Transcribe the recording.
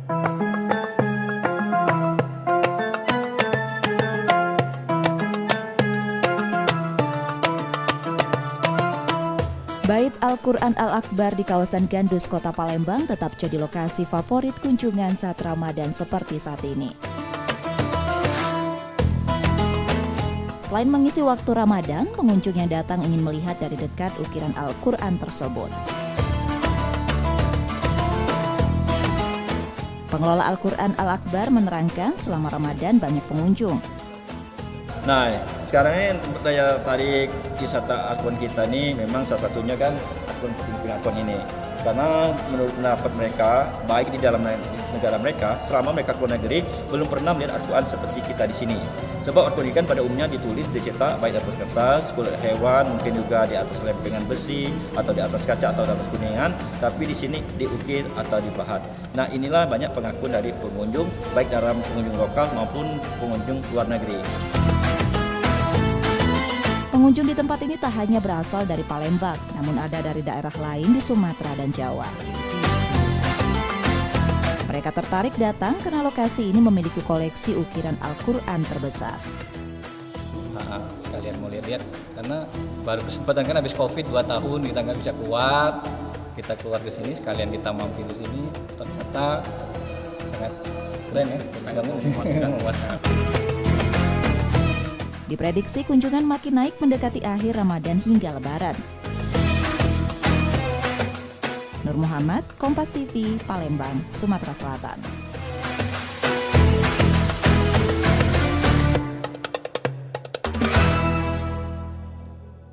Bait Al-Quran Al-Akbar di kawasan Gandus, Kota Palembang tetap jadi lokasi favorit kunjungan saat Ramadan seperti saat ini. Selain mengisi waktu Ramadan, pengunjung yang datang ingin melihat dari dekat ukiran Al-Quran tersebut. Pengelola Al-Quran Al-Akbar menerangkan selama Ramadan banyak pengunjung. Nah, sekarang ini daya tarik wisata Al-Quran kita ini memang salah satunya kan Al-Quran ini. Karena menurut pendapat mereka, baik di dalam negara mereka, selama mereka keluar negeri, belum pernah melihat Al-Quran seperti kita di sini. Sebab Al-Quran kan pada umumnya ditulis, dicetak baik di atas kertas, kulit hewan, mungkin juga di atas lempengan besi, atau di atas kaca, atau di atas kuningan, tapi di sini diukir atau dipahat. Nah, inilah banyak pengakuan dari pengunjung, baik dalam pengunjung lokal maupun pengunjung luar negeri. Pengunjung di tempat ini tak hanya berasal dari Palembang, namun ada dari daerah lain di Sumatera dan Jawa. Mereka tertarik datang karena lokasi ini memiliki koleksi ukiran Al-Quran terbesar. Sekalian mau lihat-lihat, karena baru kesempatan kan habis COVID 2 tahun kita nggak bisa keluar. Kita keluar ke sini, sekalian kita mampir di sini, ternyata sangat keren ya, sangat memuaskan. Diprediksi kunjungan makin naik mendekati akhir Ramadan hingga Lebaran. Nur Muhammad, Kompas TV, Palembang, Sumatera Selatan.